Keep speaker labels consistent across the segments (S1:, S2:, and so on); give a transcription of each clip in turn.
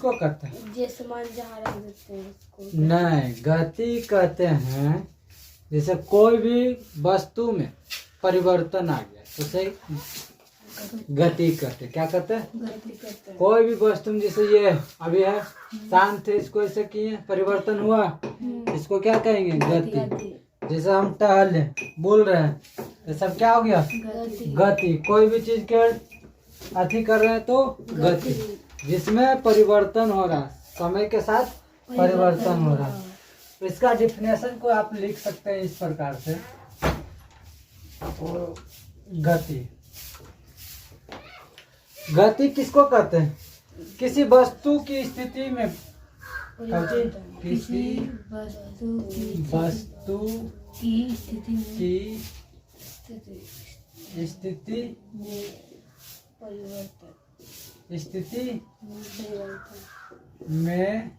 S1: किसको कहते हैं?
S2: जे सामान जहाँ रख देते हैं उसको
S1: नहीं, गति कहते हैं जैसे कोई भी वस्तु में परिवर्तन आ गया तो उसे गति कहते हैं। क्या कहते हैं?
S2: गति करते हैं।
S1: कोई भी वस्तु में, जैसे ये अभी है शांत है, इसको ऐसे किए परिवर्तन हुआ, इसको क्या कहेंगे? गति। जैसे हम टहल रहे, बोल रहे हैं, ये सब क्या हो गया? गति। कोई भी चीज के अति कर रहे हैं तो गति, जिसमें परिवर्तन हो रहा, समय के साथ परिवर्तन हो रहा। तो इसका डिफिनेशन को आप लिख सकते हैं इस प्रकार से, गति। गति किसको कहते हैं? किसी वस्तु की स्थिति में, किसी वस्तु
S2: की स्थिति
S1: में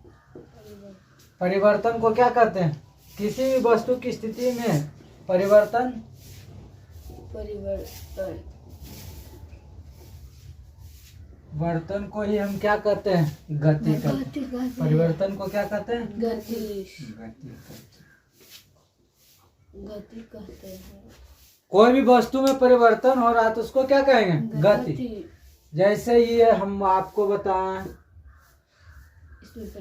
S1: परिवर्तन को क्या कहते हैं? किसी भी वस्तु की स्थिति में परिवर्तन वर्तन को ही हम क्या कहते हैं? गति कहते हैं। परिवर्तन को क्या कहते हैं?
S2: गति कहते हैं।
S1: कोई भी वस्तु में परिवर्तन हो रहा है तो उसको क्या कहेंगे? गति। जैसे ये हम आपको बताएं,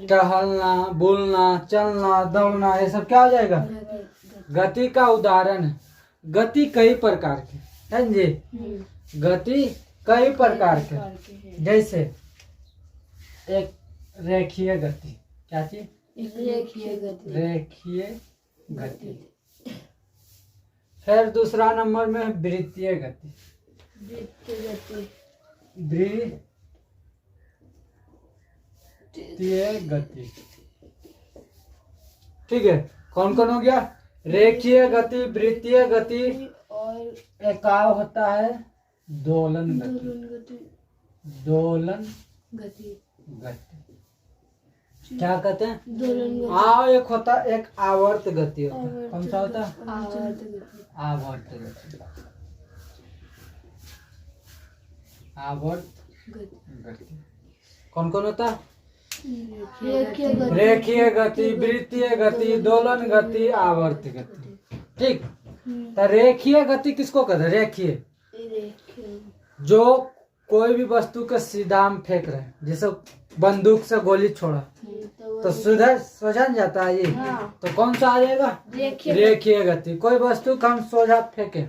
S1: टहलना, बोलना, चलना, दौड़ना, ये सब क्या हो जाएगा? गति का उदाहरण है। गति कई प्रकार की है जी। गति कई प्रकार के, जैसे एक रेखीय गति। क्या चीज? रेखीय गति। फिर दूसरा नंबर में वृत्तीय गति। वृत्तीय गति, ठीक है। कौन कौन हो गया? रेखीय गति, वृत्तीय गति,
S2: और
S1: एक होता है दोलन गति। दोलन गति क्या कहते हैं?
S2: दोलन गति।
S1: एक होता, एक आवर्त गति होता है। कौन सा होता है? आवर्त गति। आवर्त गति। कौन कौन होता है? रेखीय गति, वृत्तीय गति, दोलन गति, आवर्त गति। ठीक। तो रेखीय गति किसको कहते हैं? रेखीय, जो कोई भी वस्तु का सीधा हम फेंक रहे हैं, जैसे बंदूक से गोली छोड़ा तो सीधा सोझा जाता है ये। तो कौन सा आ जाएगा? रेखीय गति। कोई वस्तु का हम सोझा फेंके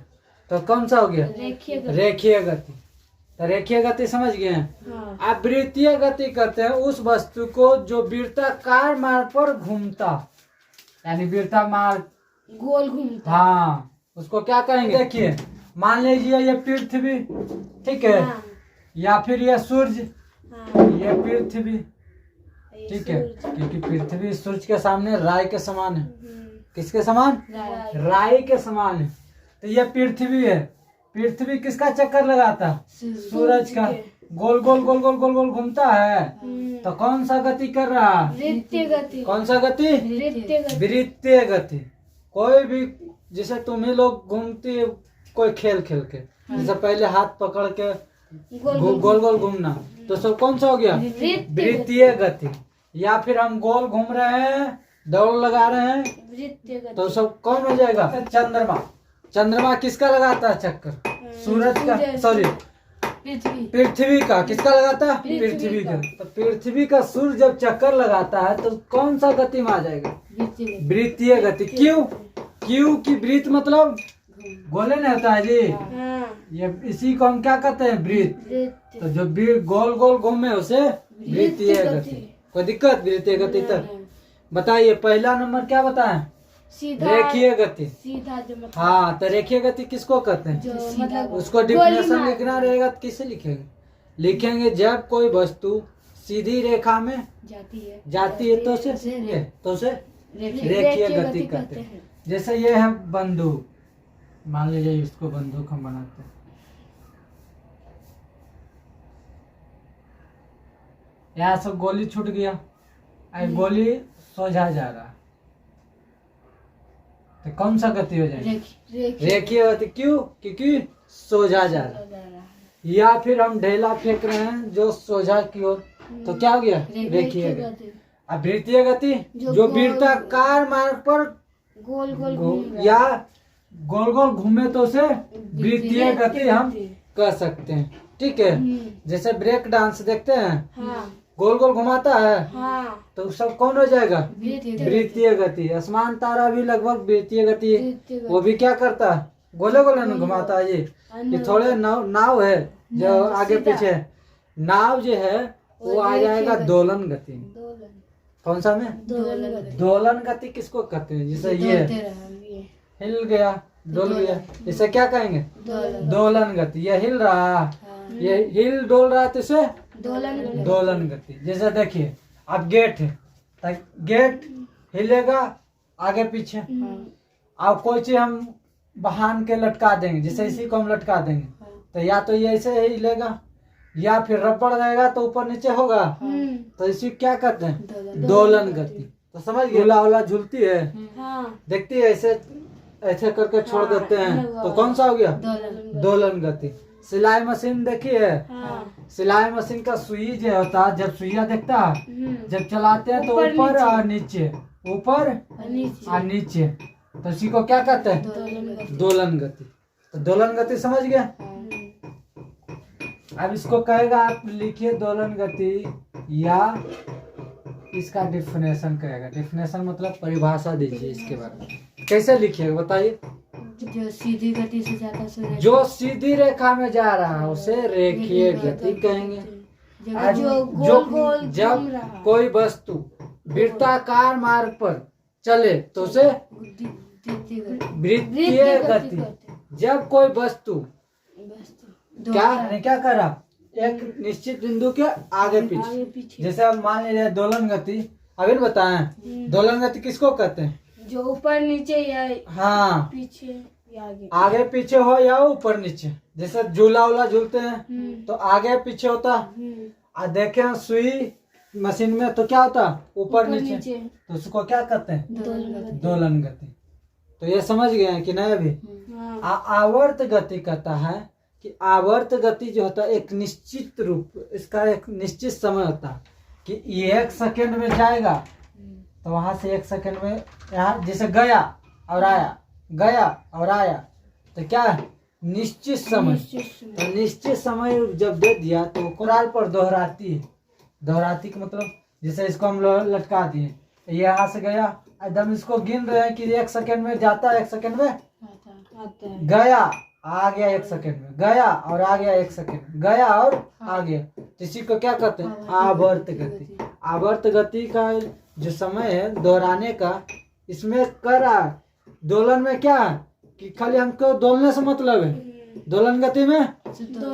S1: तो कौन सा हो गया? रेखीय गति। तो रेखीय गति समझ गए हैं? आप वृत्तीय गति करते हैं उस वस्तु को जो वृत्ताकार मार्ग पर घूमता, यानी वृत्ता मार्ग
S2: गोल घूमता।
S1: हाँ, उसको क्या कहेंगे? देखिए, मान लीजिए ये पृथ्वी, ठीक है, या फिर ये सूर्य, ये पृथ्वी, ठीक है, क्योंकि पृथ्वी सूर्य के सामने राय के समान है। किसके समान? राय के समान है। तो ये पृथ्वी है। पृथ्वी किसका चक्कर लगाता? सूरज का। गोल गोल गोल गोल गोल गोल घूमता है। तो कौन सा गति कर रहा?
S2: वृत्तीय गति।
S1: कौन सा गति? वृत्तीय गति। कोई भी, जैसे तुम्हें लोग घूमती है कोई खेल खेल के, जैसे पहले हाथ पकड़ के गोल गोल घूमना, तो सब कौन सा हो गया? वृत्तीय गति। या फिर हम गोल घूम रहे हैं, दौड़ लगा रहे हैं, तो सब कौन हो जाएगा? चंद्रमा। चंद्रमा किसका लगाता है चक्कर? सूरज का, सॉरी पृथ्वी का। किसका लगाता है? पृथ्वी का। तो पृथ्वी का सूर्य जब चक्कर लगाता है तो कौन सा गति में आ जाएगा? वृत्तीय गति। क्यों? क्यों की वृत्त मतलब गोले नहीं होता है जी। ये इसी को हम क्या कहते हैं? वृत्त। तो जो गोल गोल घूमे उसे वृत्तीय गति। कोई दिक्कत? वृत्तीय गति तक बताइए। पहला नंबर क्या बताएं? रेखीय गति।
S2: सीधा जो मतलब,
S1: हाँ, तो रेखीय गति किसको कहते हैं? मतलब उसको डिफिनेशन लिखना रहेगा तो किसे लिखेंगे? लिखेंगे जब कोई वस्तु सीधी रेखा में जाती है तो उसे रेखीय गति कहते हैं। जैसे ये है बंदूक, मान लीजिए इसको बंदूक हम बनाते हैं। यहाँ से गोली छूट गया, गोली सोझा जा रहा, तो कौन सा गति हो जाएगी? रेखीय गति। क्यों? क्योंकि सोझा जा रहा है। या फिर हम ढेला फेंक रहे हैं जो सोझा की ओर तो क्या हो गया? रेखीय गति। अब वृत्तीय गति जो वृत्ताकार मार्ग पर
S2: गोल गोल घूम रहा है।
S1: या गोल गोल घूमे तो उसे वृत्तीय गति हम कह सकते हैं। ठीक है, जैसे ब्रेक डांस देखते हैं,
S2: हाँ
S1: गोल गोल घुमाता है,
S2: हाँ
S1: तो सब कौन हो जाएगा?
S2: वृत्तीय
S1: वृत्तीय गति। आसमान तारा भी लगभग वृत्तीय गति है।
S2: वृत्तीय गति।
S1: वो भी क्या करता है? गोले गोले नहीं घुमाता है। ये थोड़े नाव है जो आगे पीछे। नाव जो है वो आ जाएगा दोलन गति।
S2: दोलन
S1: कौन सा में?
S2: दोलन गति।
S1: दोलन गति किसको कहते हैं? जैसे ये
S2: ये
S1: हिल गया, डोल गया, इसे क्या कहेंगे? दोलन गति। ये हिल रहा, ये हिल डोल रहा है तो इसे
S2: दोलन
S1: दोलन गति। जैसे देखिए अब गेट है, तो गेट हिलेगा आगे पीछे। अब कोई चीज हम बांध के लटका देंगे, जैसे इसी को हम लटका देंगे, तो या तो ये ऐसे ही हिलेगा या फिर रबड़ रहेगा तो ऊपर नीचे होगा। तो इसी क्या कहते हैं? दोलन गति। तो समझ गए? झूला वाला झूलती है, देखती है ऐसे ऐसे करके छोड़ देते हैं, तो कौन सा हो गया? दोलन गति। सिलाई मशीन देखी है? सिलाई मशीन का सुई जो होता है, जब सुइया देखता है, जब चलाते हैं तो ऊपर और नीचे, ऊपर और नीचे, तो इसी को क्या कहते हैं? दोलन गति। तो दोलन गति समझ गया? अब इसको कहेगा, आप लिखिए दोलन गति या इसका डिफिनेशन कहेगा। डिफिनेशन मतलब परिभाषा दीजिए इसके बारे में। कैसे लिखिएगा बताइए?
S2: जो सीधी गति से जाता है
S1: जो सीधी रेखा में जा रहा है उसे रेखीय गति कहेंगे। आज जब कोई वस्तु वृत्ताकार मार्ग पर चले तो उसे वृत्तीय गति। जब कोई वस्तु क्या कर रहा? एक निश्चित बिंदु के आगे पीछे। जैसे अब मान लीजिए दोलन गति, अभी बताएं दोलन गति किसको कहते हैं?
S2: जो ऊपर नीचे या
S1: हाँ
S2: पीछे या
S1: आगे पीछे हो या ऊपर नीचे। जैसे झूला उला झूलते हैं तो आगे पीछे होता। और देखें सुई मशीन में तो क्या होता? ऊपर नीचे। तो उसको क्या कहते हैं? दोलन गति। तो ये समझ गए हैं कि नहीं? अभी आवर्त गति कहता है कि आवर्त गति जो होता है एक निश्चित रूप, इसका एक निश्चित समय होता है कि 1 सेकंड में जाएगा, तो वहां से 1 सेकंड में यहाँ जैसे गया और आया, गया और आया, तो क्या है? निश्चित समय। तो निश्चित समय जब दे दिया तो कुराल पर दोहराती है। दोहराती का मतलब जैसे इसको हम लटका दिए, ये यहाँ से गया, एकदम इसको गिन रहे हैं कि 1 सेकंड में जाता है, 1 सेकंड में गया, आ गया 1 सेकंड में, गया और आ गया 1 सेकंड, गया और आ गया। इसी को क्या कहते हैं? आवर्त गति। आवर्त गति का जो समय है दोहराने का, इसमें कर रहा है। दोलन में क्या है कि खाली हमको दोलने से मतलब है। दोलन गति में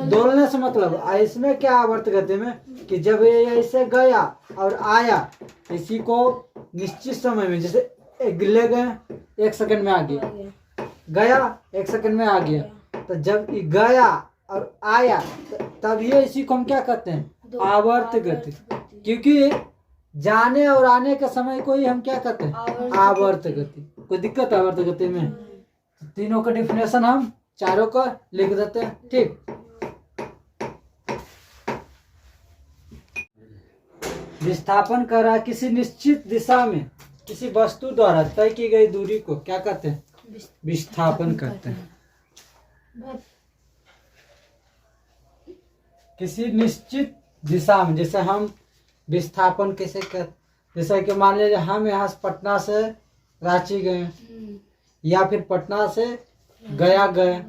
S1: दोलने से मतलब है। इसमें क्या आवर्त गति में कि जब ये ऐसे गया और आया, इसी को निश्चित समय में, जैसे ले गए 1 सेकंड में आ गया, गया 1 सेकंड में आ गया, तो जब ये गया और आया तब ये इसी को हम क्या कहते हैं? आवर्त गति। क्योंकि जाने और आने के समय को ही हम क्या कहते हैं? आवर्त गति। कोई दिक्कत है आवर्त गति में? तीनों का डिफिनेशन हम चारों का लिख देते हैं। ठीक, विस्थापन कर रहा किसी निश्चित दिशा में किसी वस्तु द्वारा तय की गई दूरी को क्या कहते हैं? विस्थापन कहते हैं। किसी निश्चित दिशा में, जैसे हम विस्थापन कैसे कर, जैसे कि मान लीजिए हम यहाँ से पटना से रांची गए या फिर पटना से गया गए,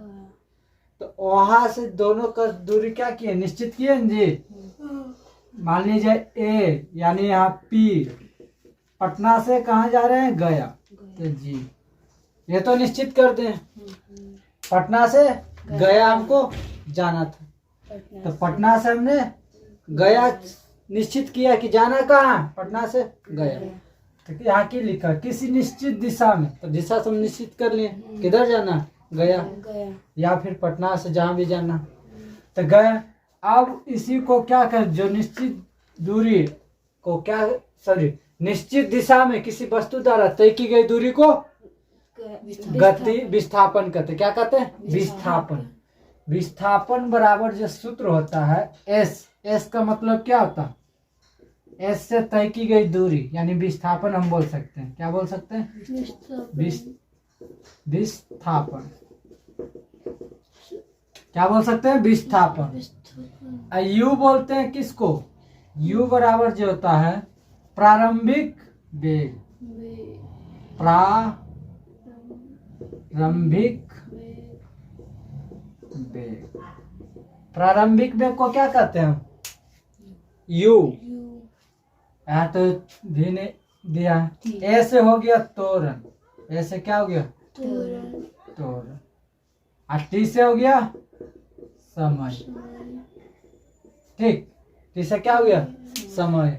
S1: तो वहां से दोनों का दूरी क्या किए? निश्चित किए जी। मान लीजिए ए यानी यहाँ पी, पटना से कहाँ जा रहे हैं? गया, तो जी ये तो निश्चित कर दें। पटना से गया हमको जाना था, तो पटना से हमने गया निश्चित किया कि जाना कहाँ? पटना से गया। तो यहाँ की लिखा किसी निश्चित दिशा में, तो दिशा से हम निश्चित कर लिए किधर जाना? गया, या फिर पटना से जहाँ भी जाना, तो गए। अब इसी को क्या कर, जो निश्चित दूरी को क्या, सॉरी, निश्चित दिशा में किसी वस्तु द्वारा तय की गई दूरी को गति विस्थापन कहते। क्या कहते हैं? विस्थापन। विस्थापन बराबर जो सूत्र होता है एस। एस का मतलब क्या होता है? एस से तय की गई दूरी यानी विस्थापन हम बोल सकते हैं। क्या बोल सकते हैं? विस्थापन। क्या बोल सकते हैं? विस्थापन। यू बोलते हैं किसको? यू बराबर जो होता है प्रारंभिक वेग। प्रारंभिक वेग। प्रारंभिक वेग को क्या कहते हैं? यू। यहाँ तो भी ने दिया है। ए से हो गया त्वरण। ए से क्या हो गया? त्वरण। और टी से हो गया समय। ठीक, टी से क्या हो गया? समय।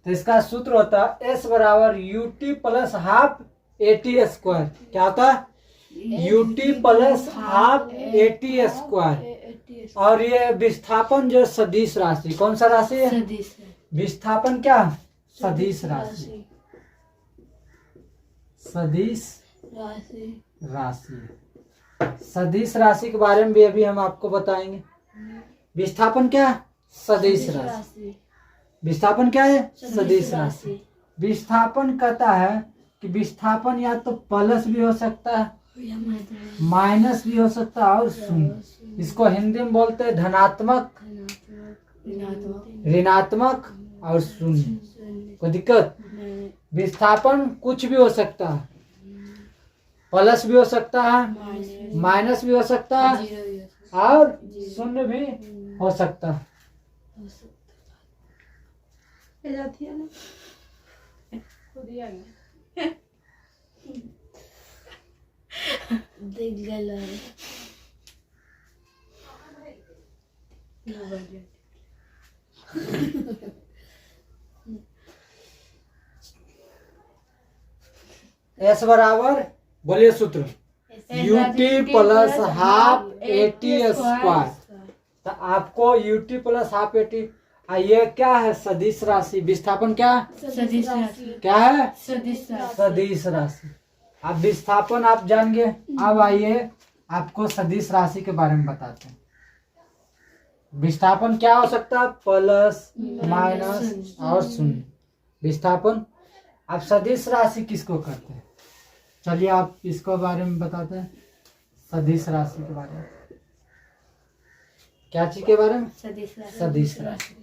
S1: तो इसका सूत्र होता है एस बराबर UT plus half eighty square. क्या होता है? UT plus half eighty square. और ये विस्थापन जो सदिश राशि, कौन सा राशि है? विस्थापन क्या? सदिश राशि। सदिश राशि। सदिश राशि के बारे में भी अभी हम आपको बताएंगे। विस्थापन क्या? सदिश राशि। विस्थापन क्या है? सदिश राशि। विस्थापन कहता है कि विस्थापन या तो प्लस भी हो सकता है, माइनस भी हो सकता है और शून्य। इसको हिंदी में बोलते हैं धनात्मक, ऋणात्मक और शून्य। कोई दिक्कत? विस्थापन कुछ भी हो सकता है, प्लस भी हो सकता है, माइनस भी हो सकता है और शून्य भी हो सकता है। एस बराबर बोलिए सूत्र UT plus half eighty square. तो आपको यूटी प्लस हाफ एटी, ये क्या है? सदिश राशि। विस्थापन क्या?
S2: सदिश राशि।
S1: क्या है?
S2: सदिश राशि।
S1: सदिश राशि। अब विस्थापन आप जान गए। अब आइए आपको सदिश राशि के बारे में बताते हैं। विस्थापन क्या हो सकता है? प्लस, माइनस और शून्य। विस्थापन। अब सदिश राशि किसको कहते हैं? चलिए आप इसको बारे में बताते हैं। सदिश राशि के बारे में। क्या चीज के बारे में?
S2: सदिश राशि।
S1: सदिश राशि।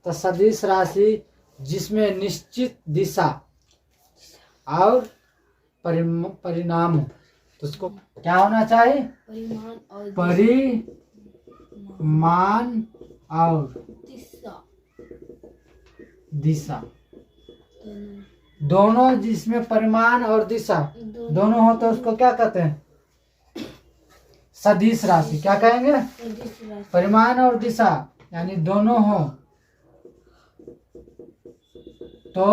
S1: तो सदिश राशि जिसमें निश्चित दिशा और परिणाम हो, तो उसको क्या होना चाहिए? परिमाण और दिशा दोनों। जिसमें परिमाण और दिशा दोनों हो तो उसको क्या कहते हैं? सदिश राशि। क्या कहेंगे? परिमाण और दिशा यानी दोनों हो तो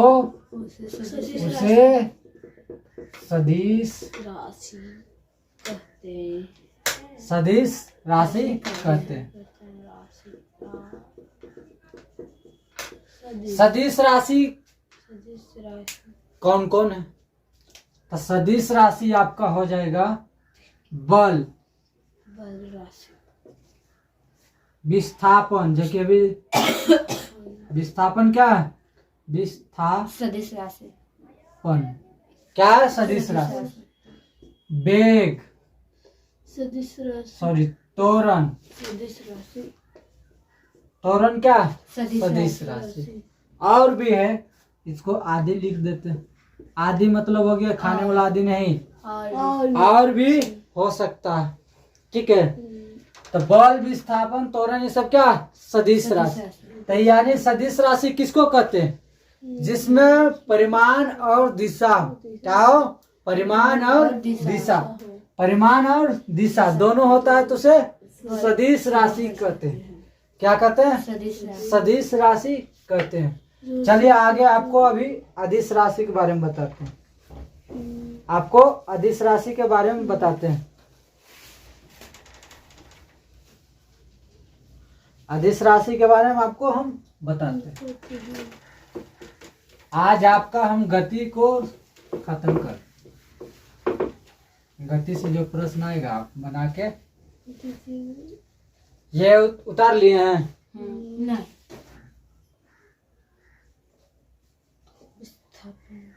S1: उसे सदिश सदिश राशि कहते हैं। सदिश राशि कौन कौन है? तो सदिश राशि आपका हो जाएगा बल
S2: राशि,
S1: विस्थापन, जो कि अभी विस्थापन क्या है?
S2: सदिश राशि।
S1: क्या है? सदिश राशि। वेग,
S2: सदिश राशि।
S1: सॉरी त्वरण।
S2: सदिश राशि।
S1: त्वरण क्या है?
S2: सदिश
S1: राशि। और भी है, इसको आदि लिख देते हैं। आदि मतलब हो गया खाने वाला आदि नहीं, और भी हो सकता है। ठीक है, तो बल, विस्थापन, त्वरण, ये सब क्या? सदिश राशि। तो यानी सदिश राशि किसको कहते हैं? जिसमें परिमाण और दिशा क्या हो? परिमाण और दिशा। परिमाण और दिशा दोनों होता है तो उसे सदिश राशि कहते हैं। क्या कहते हैं? सदिश राशि कहते हैं। चलिए आगे आपको अभी अदिश राशि के बारे में बताते हैं। आपको अदिश राशि के बारे में बताते हैं। अदिश राशि के बारे में आपको हम बताते हैं। आज आपका हम गति को खत्म कर, गति से जो प्रश्न आएगा आप बना के ये उतार लिए हैं।
S2: नहीं, विस्थापन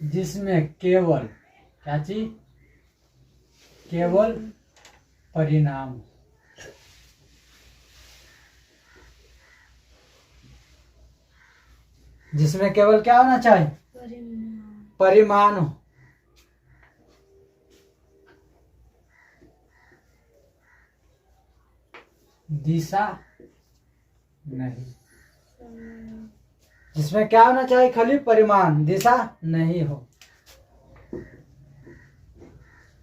S1: जिसमें केवल क्या चीज, केवल परिणाम, जिसमें केवल क्या होना चाहिए, परिमाण हो। दिशा नहीं, जिसमें क्या होना चाहिए, खाली परिमाण, दिशा नहीं हो,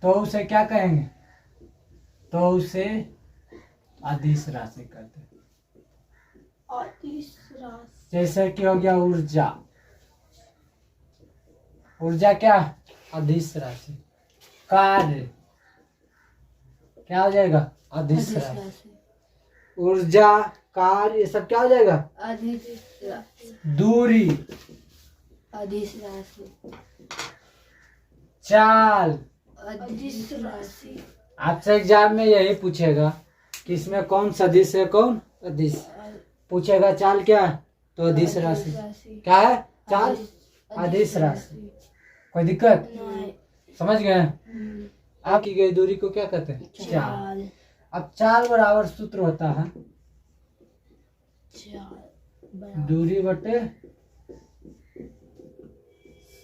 S1: तो उसे क्या कहेंगे, तो उसे अदिश राशि कहते हैं।
S2: अदिश राशि
S1: जैसे कि हो गया ऊर्जा, ऊर्जा क्या, अदिश राशि। कार्य क्या हो जाएगा, अदिश राशि। ऊर्जा, कार्य, ये सब क्या हो जाएगा,
S2: अदिश राशि।
S1: दूरी,
S2: अदिश राशि।
S1: चाल,
S2: अदिश राशि।
S1: आपसे एग्जाम में यही पूछेगा कि इसमें कौन सदिश है कौन अदिश, पूछेगा चाल क्या है, तो अदिश राशि। क्या है, चाल अदिश राशि। कोई दिक्कत, समझ गए। आप की गई दूरी को क्या कहते हैं, चाल। अब चाल बराबर सूत्र होता है दूरी बटे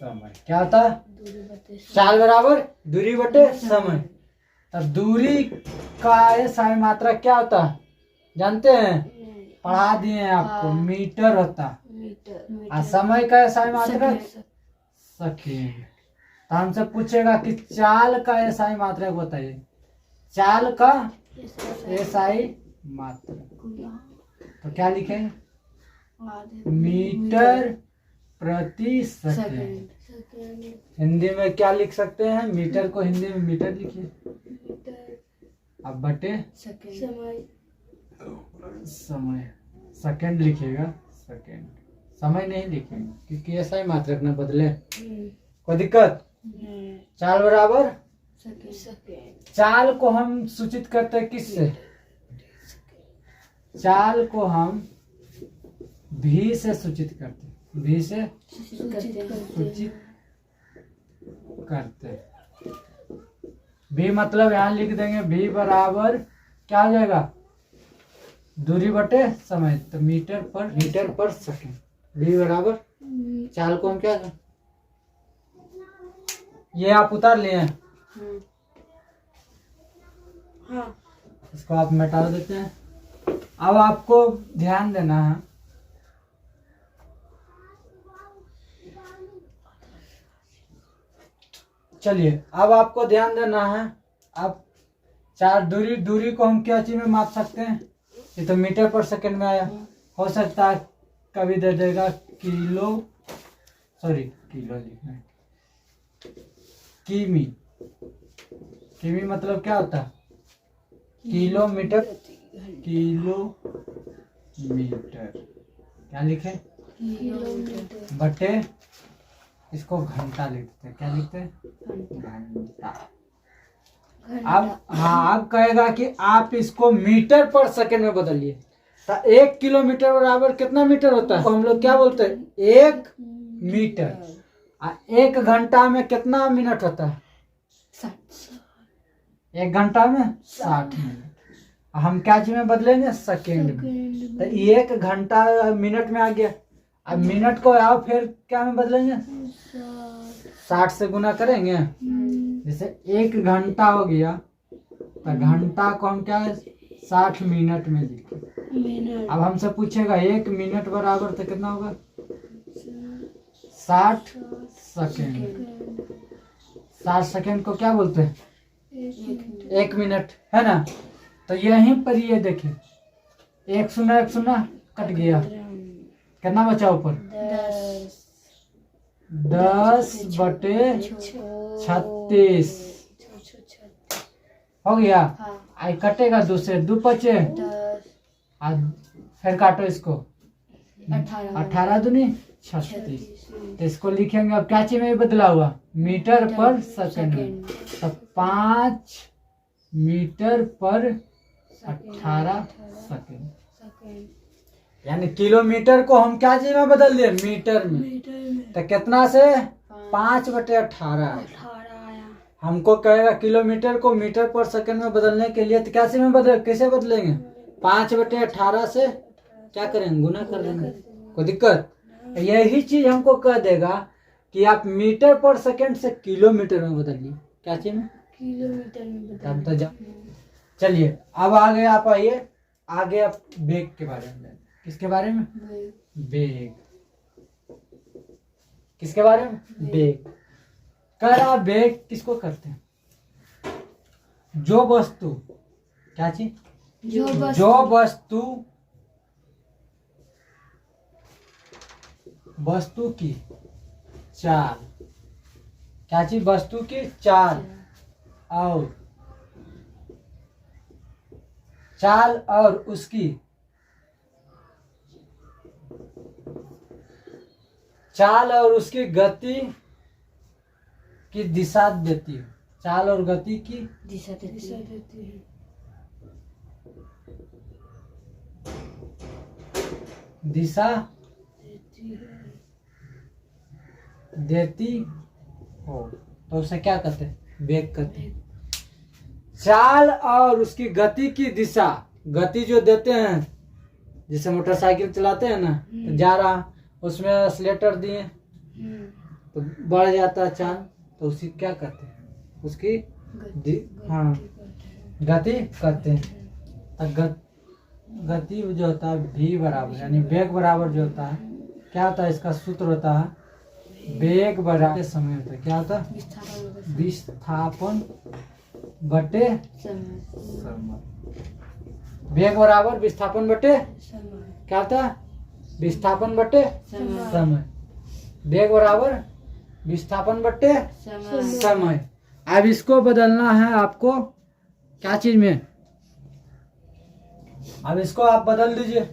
S1: समय। क्या होता है, चाल बराबर दूरी बटे समय। तब दूरी का एसआई मात्रा क्या होता है, जानते हैं, पढ़ा दिए हैं आपको, मीटर होता है। और समय का एसआई मात्रा सेकेंड। तो हमसे पूछेगा कि चाल का एसआई मात्रा बताइए, चाल का एसआई मात्रा, तो क्या लिखेंगे, मीटर प्रति सेकेंड। हिंदी में क्या लिख सकते हैं, मीटर को हिंदी में मीटर लिखिए, अब बटे समय, सेकेंड लिखिएगा, सेकेंड, समय नहीं लिखेंगे क्योंकि ऐसा ही मात्रक न बदले। कोई दिक्कत, चाल बराबर चाल को हम सूचित करते हैं किससे, चाल को हम भी से सूचित करते हैं, भी से सूचित करते हैं। भी मतलब यहाँ लिख देंगे, भी बराबर क्या हो जाएगा, दूरी बटे समय, तो मीटर पर सेकेंड। भी बराबर चाल को हम क्या, ये आप उतार लिए हैं,
S2: हाँ।
S1: इसको आप मिटा देते हैं। अब आपको ध्यान देना है, चलिए अब आपको ध्यान देना है। अब चार दूरी को हम क्या चीज में माप सकते हैं, ये तो मीटर पर सेकंड में आया, हो सकता है कभी दे देगा किलो, सॉरी किलो लिखना है, किमी। किमी मतलब क्या होता है, किलोमीटर, किलोमीटर क्या लिखे, बटे इसको घंटा लिखते हैं, क्या लिखते हैं, घंटा। अब हाँ, अब कहेगा कि आप इसको मीटर पर सेकंड में बदलिए, तो 1 किलोमीटर बराबर कितना मीटर होता है, तो हम लोग क्या बोलते हैं, 1 मीटर। 1 घंटा में कितना मिनट होता है, 1 घंटा में 60 मिनट। हम क्या चीज में बदलेंगे, सेकेंड में। तो 1 घंटा मिनट में आ गया। अब मिनट को आओ फिर क्या में बदलेंगे, 60 से गुना करेंगे, जैसे 1 घंटा हो गया, तो घंटा को हम क्या है 60 मिनट में लिखे। अब हमसे पूछेगा 1 मिनट बराबर तो कितना होगा, 60 सेकेंड। 60 सेकेंड को क्या बोलते हैं, 1 मिनट, है ना। तो यहीं पर ये देखिए, 1 शून्य कट गया, कितना बचा ऊपर, 10 बटे 36 हो गया। आई कटेगा 2 से, 2 बचे, फिर काटो इसको, 18 दूनी 36। तो इसको लिखेंगे, अब क्या चीज में बदला हुआ, मीटर पर सेकंड में, तो 5 मीटर पर 18 सेकंड।
S2: सेकंड।
S1: यानी किलोमीटर को हम क्या चीज में बदल दिए, मीटर में।
S2: मीटर में
S1: तो कितना से 5/18 आया।
S2: 18 आया।
S1: हमको कहेगा किलोमीटर को मीटर पर सेकंड में बदलने के लिए, तो कैसे में बदल, कैसे बदलेंगे, 5/18 से क्या करेंगे, गुना कर देंगे। कोई दिक्कत? यही चीज हमको कह देगा कि आप मीटर पर सेकंड से किलोमीटर में बदलिए। क्या चीज में,
S2: किलोमीटर में
S1: तब तो चलिए अब आगे आप आइए, आगे आप वेग के बारे में। किसके बारे में, वेग। किसके बारे में, वेग। कह रहा वेग किसको करते हैं, जो वस्तु, क्या चीज, जो वस्तु की चाल, क्या चीज, वस्तु की चाल और उसकी गति की दिशा देती है। चाल और गति की
S2: दिशा देती है।
S1: दिशा देती हो, तो उसे क्या कहते हैं, वेग कहते हैं। चाल और उसकी गति की दिशा, गति जो देते हैं, जैसे मोटरसाइकिल चलाते हैं ना, तो जा रहा, उसमें एक्सीलेटर दिए तो बढ़ जाता है चाल, तो उसी क्या कहते हैं, उसकी हाँ गति कहते हैं। गति जो होता है v बराबर, यानी वेग बराबर जो होता है, क्या होता है, इसका सूत्र होता है वेग बराबर समय होता है, क्या होता है, विस्थापन बटे समय। वेग बराबर विस्थापन बटे, क्या होता है, विस्थापन बटे समय। वेग बराबर विस्थापन बटे समय। अब इसको बदलना है आपको, क्या चीज में, अब इसको आप बदल दीजिए।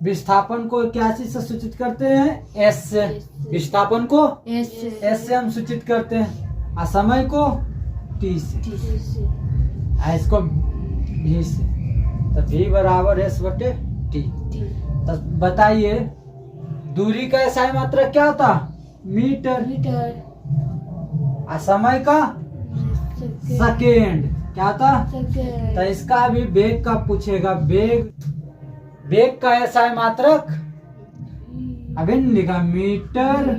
S1: विस्थापन को क्या चीज से सूचित करते हैं, एस से। विस्थापन को एस से हम सूचित करते हैं, और समय को टी से, इसको भी से। तो v बराबर एस बटे टी। तो बताइए दूरी का एसआई मात्रक क्या होता, मीटर, और समय का सेकेंड, क्या होता। तो इसका भी वेग का पूछेगा, वेग का एसआई मात्रक अभिन्न लिखा, मीटर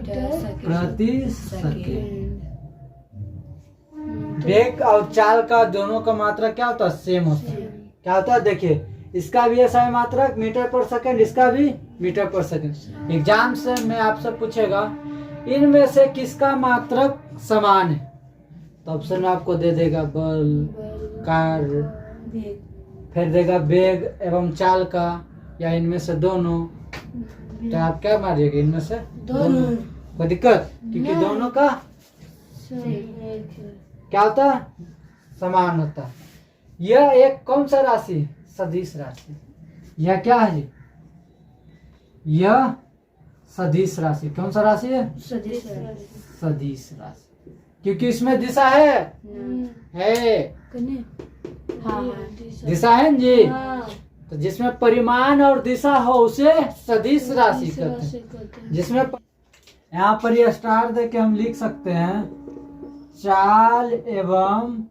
S1: प्रति सेकेंड। वेग और चाल का दोनों का मात्रक क्या होता है, सेम होता है। क्या होता है, देखिए इसका भी एसआई मात्रक मीटर पर सेकंड, इसका भी मीटर पर सेकंड। एग्जाम से में आपसे पूछेगा इनमें से किसका मात्रक समान है, तो ऑप्शन में आपको दे देगा बल, कार्य, फिर देगा वेग एवं चाल का, या इनमें से दोनों। तो आप क्या मारिएगा, इनमें से दोनों। कोई दिक्कत, क्योंकि दोनों का क्या होता है, समान होता है। यह एक कौन सा राशि, सदिश राशि। यह क्या है जी, यह सदिश राशि। कौन सा राशि है, सदिश राशि, क्योंकि इसमें दिशा है दिशा है जी। तो जिसमें परिमाण और दिशा हो उसे सदिश राशि कहते हैं। जिसमें यहाँ पर ये स्टार दे के हम लिख सकते हैं, चाल एवं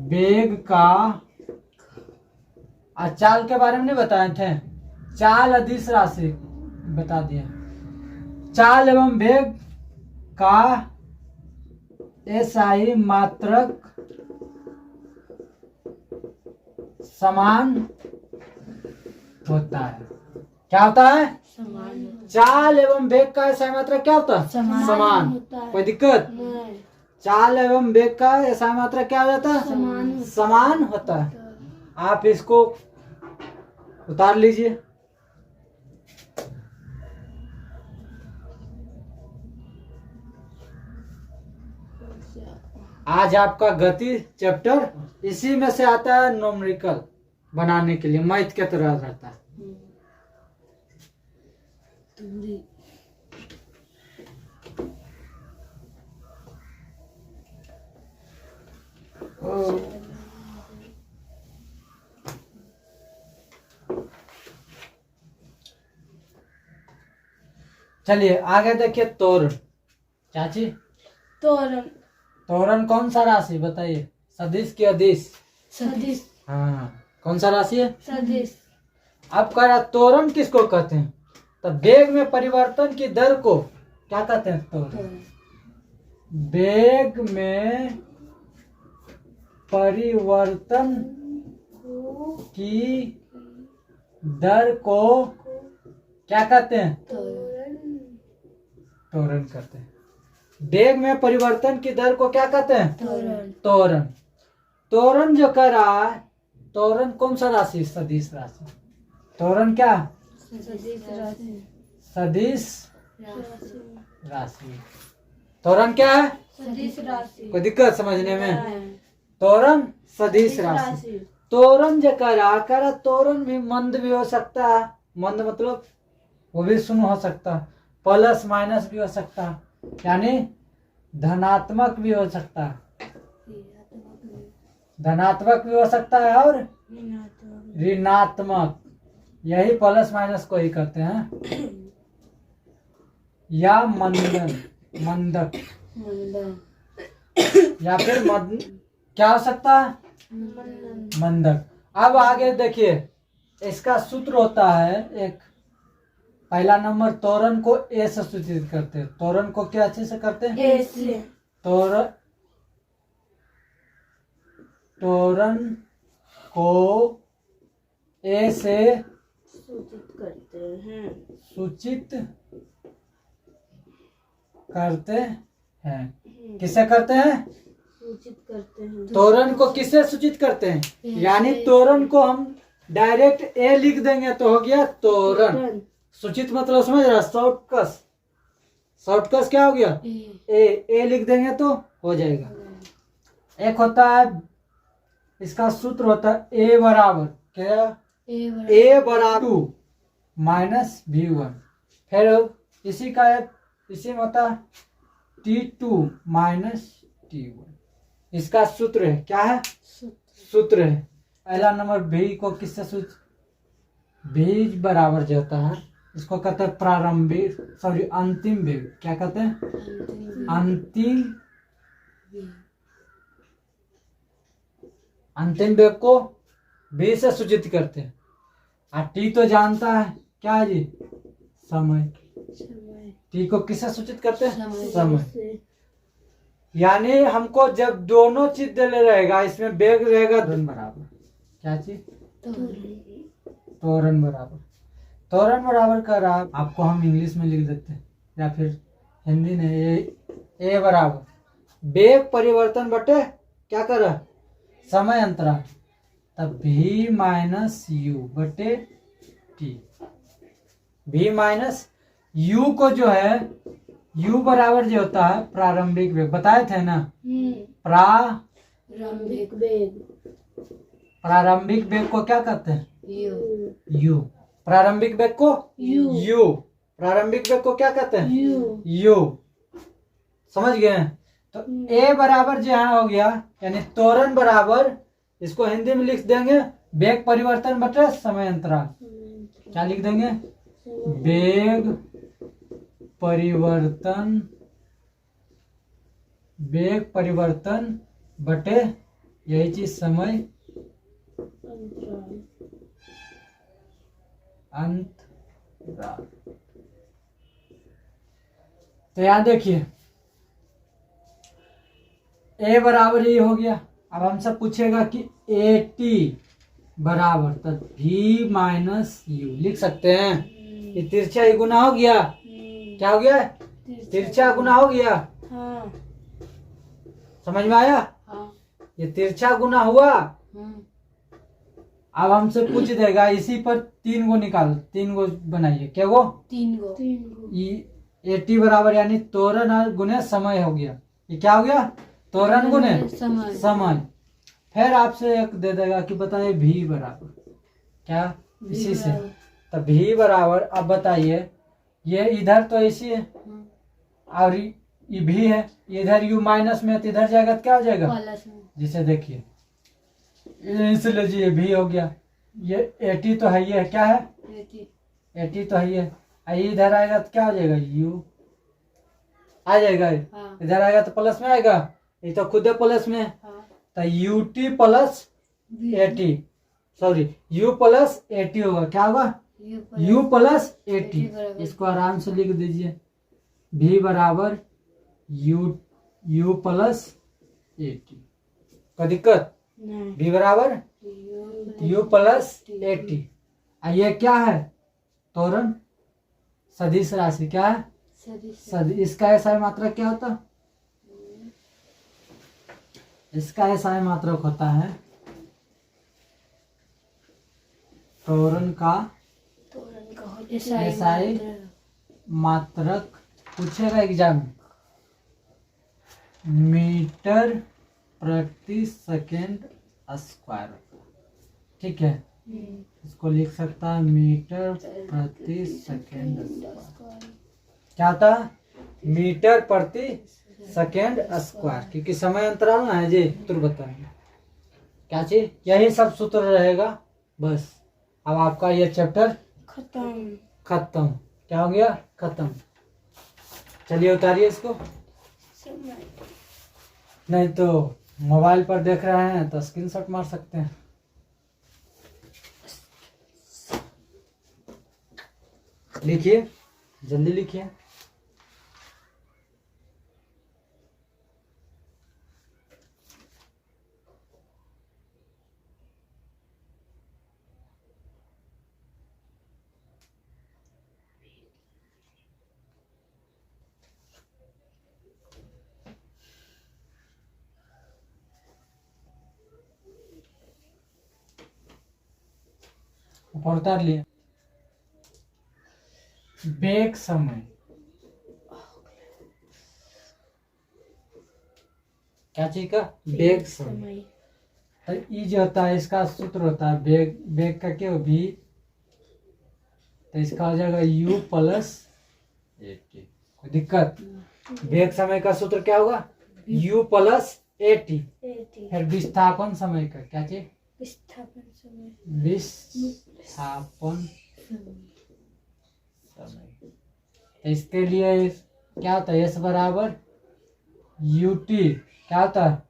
S1: वेग का, चाल के बारे में नहीं बताए थे, चाल अदिश राशि बता दिया। चाल एवं वेग का एसआई मात्रक समान होता है। क्या होता है, चाल एवं वेग का एसआई मात्रक क्या होता है, समान। कोई दिक्कत, चाल एवं वेग का एसआई मात्रक क्या हो जाता है, समान होता है। आप इसको उतार लीजिए। आज आपका गति चैप्टर इसी में से आता है, न्यूमेरिकल बनाने के लिए मैथ के तरह रहता है। चलिए आगे देखिए तोरण। चाची
S2: तोरण
S1: तोरण कौन सा राशि बताइए, सदिश की अदिश?
S2: सदिश
S1: हाँ, कौन सा राशि है?
S2: सदिश।
S1: अब कह रहा तोरण किसको कहते हैं? तो वेग में परिवर्तन की दर को क्या कहते हैं? तोरण। वेग में परिवर्तन की दर को क्या कहते हैं? त्वरण कहते हैं। वेग में परिवर्तन की दर को क्या कहते हैं? त्वरण। त्वरण जो कह रहा है, त्वरण कौन सा राशि? सदिश राशि। त्वरण क्या?
S2: सदिश राशि।
S1: सदिश राशि। त्वरण क्या है?
S2: सदिश राशि।
S1: कोई दिक्कत समझने में? त्वरण सदिश राशि। त्वरण जो कह रहा त्वरण भी मंद भी हो सकता है, मंद मतलब वो भी शून्य हो सकता है, प्लस माइनस भी हो सकता है, यानी धनात्मक भी हो सकता है, धनात्मक भी हो सकता है और ऋणात्मक, यही प्लस माइनस को ही कहते हैं। या मंदन, मंदक, या फिर क्या हो सकता है? मंदक। अब आगे देखिए, इसका सूत्र होता है एक, पहला नंबर त्वरण को ए से सूचित करते हैं। त्वरण को क्या अच्छे से करते हैं?
S2: ए से।
S1: त्वरण को ए से
S2: सूचित करते हैं।
S1: सूचित करते हैं। किसे करते हैं?
S2: सूचित करते हैं।
S1: त्वरण को किससे सूचित करते हैं? यानी त्वरण को हम डायरेक्ट ए लिख देंगे तो हो गया त्वरण। सूचित मतलब समझ रहा? शॉर्टकट। शॉर्टकट क्या हो गया? ए लिख देंगे तो हो जाएगा। एक होता है, इसका सूत्र होता है ए बराबर क्या? ए बराबर 2 माइनस V1। फिर इसी का इसी में होता है T2 माइनस T1। इसका सूत्र है, क्या है? सूत्र है। पहला नंबर V को किससे सूचित? V बराबर जो होता है इसको कहते हैं प्रारंभिक, सॉरी अंतिम वेग। क्या कहते हैं? अंतिम वेग को V से सूचित करते हैं। और T तो जानता है क्या है जी? समय। T को किससे सूचित करते हैं? समय। यानी हमको जब दोनों चीज दे रहेगा, इसमें वेग रहेगा त्वरण बराबर क्या चीज? त्वरण बराबर। त्वरण बराबर कर रहा, आपको हम इंग्लिश में लिख देते हैं या फिर हिंदी में, ए बराबर वेग परिवर्तन बटे क्या कर रहा? समय अंतराल। तब V माइनस यू बटे T। V माइनस यू को जो है, U बराबर जो होता है प्रारंभिक वेग, बताए थे ना?
S2: प्रारंभिक वेग।
S1: प्रारंभिक वेग को क्या कहते हैं? U। प्रारंभिक वेग को U। प्रारंभिक वेग को क्या कहते हैं? U। समझ गए? तो A बराबर जो यहाँ हो गया, यानी त्वरण बराबर, इसको हिंदी में लिख देंगे वेग परिवर्तन बटे समय अंतराल। क्या लिख देंगे? वेग परिवर्तन, वेग परिवर्तन बटे यही चीज समय अंतराल। तो यहां देखिए ए बराबर ये हो गया। अब हमसे पूछेगा कि AT बराबर, तब V माइनस यू लिख सकते हैं। ये तिरछा ही गुना हो गया। क्या हो गया? तिरछा गुना हो गया।
S2: हाँ।
S1: समझ में आया?
S2: हाँ। ये
S1: तिरछा गुना हुआ। अब हमसे पूछ देगा इसी पर 3 गो निकालो, 3 गो बनाइए। क्या वो? 3 गो। AT बराबर यानी त्वरण और गुने समय हो गया। ये क्या हो गया? त्वरण गुने समय। फिर आपसे एक दे देगा कि बताइए V बराबर क्या? इसी से। तो V बराबर, अब बताइए ये इधर तो इसी है और ये V है, इधर U माइनस में, तो इधर जाएगा तो क्या हो जाएगा? जिसे देखिए इसे लीजिए V हो गया। ये AT तो है, ये क्या है? AT तो है, इधर आएगा तो क्या हो जाएगा, यू आ जाएगा।
S2: हाँ
S1: इधर आएगा तो प्लस में आएगा, ये तो खुद है प्लस में।
S2: हाँ
S1: तो U T plus A T, sorry you plus A T होगा, क्या होगा, यू प्लस ए टी। इसको आराम से लिख दीजिए, भी बराबर यू प्लस ए टी। कोई दिक्कत,
S2: नहीं
S1: भी बराबर यू प्लस ए टी। ये क्या है, त्वरण सदिश राशि, क्या है, इसका ऐसा मात्रक क्या होता, इसका ऐसा मात्रक होता है त्वरण का एसआई मात्रक। पूछेगा एग्जाम में, मीटर प्रति सेकेंड स्क्वायर, ठीक है। इसको लिख सकता है मीटर प्रति सेकेंड स्क्वायर। क्या होता है, मीटर प्रति सेकेंड स्क्वायर, क्योंकि समय अंतराल ना है जी, सूत्र बताएंगे क्या चीज, यही सब सूत्र रहेगा बस। अब आपका ये चैप्टर खत्म, क्या हो गया, खत्म। चलिए उतारिए इसको, नहीं तो मोबाइल पर देख रहे हैं तो स्क्रीनशॉट मार सकते हैं। लिखिए, जल्दी लिखिए। ऊपर उतार लिए। बेग समय, क्या चीज का, बेग समय। तो ई जो होता है इसका सूत्र होता है बेग, बेग का क्या हो, भी, तो इसका हो जाएगा u प्लस ए टी। कोई दिक्कत, बेग समय का सूत्र क्या होगा, u प्लस ए टी। फिर विस्थापन समय का क्या चीज, विस्थापन समय। तो इसके लिए क्या होता है, एस बराबर यू टी, क्या होता है,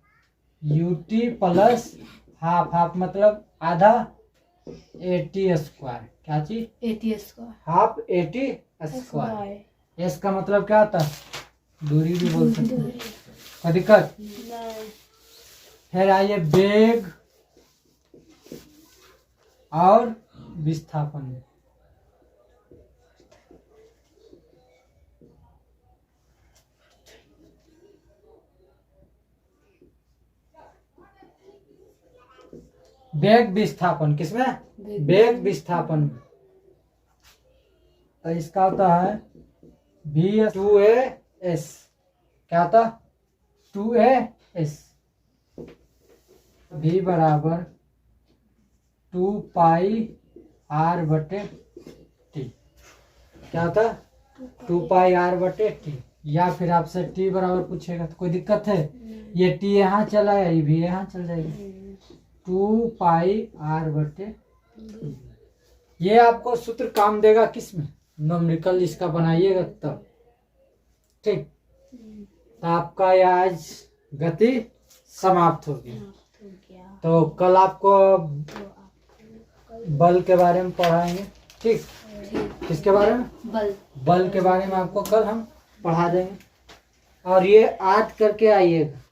S1: U T plus half, half मतलब आधा, ए टी स्क्वायर, क्या चीज, half A T square. S का मतलब क्या होता है, दूरी भी बोल सकते हैं, कोई दिक्कत। फिर आइए वेग और विस्थापन। वेग विस्थापन किसमें, वेग विस्थापन। तो इसका होता है भी टू ए एस, क्या होता, टू ए एस, भी बराबर 2 पाई आर बटे टी, क्या होता, 2 पाई आर बटे टी। या फिर आपसे टी बराबर पूछेगा तो कोई दिक्कत है, ये टी यहाँ चला है, ये भी यहाँ चल जाएगा, 2 पाई आर बटे। ये आपको सूत्र काम देगा किसमें, न्यूमेरिकल इसका बनाइएगा तब, ठीक। तो आपका ये आज गति समाप्त हो गई। तो कल आपको बल के बारे में पढ़ाएंगे, ठीक। किसके बारे में, बल के बारे में आपको कल हम पढ़ा देंगे। और ये याद करके आइएगा।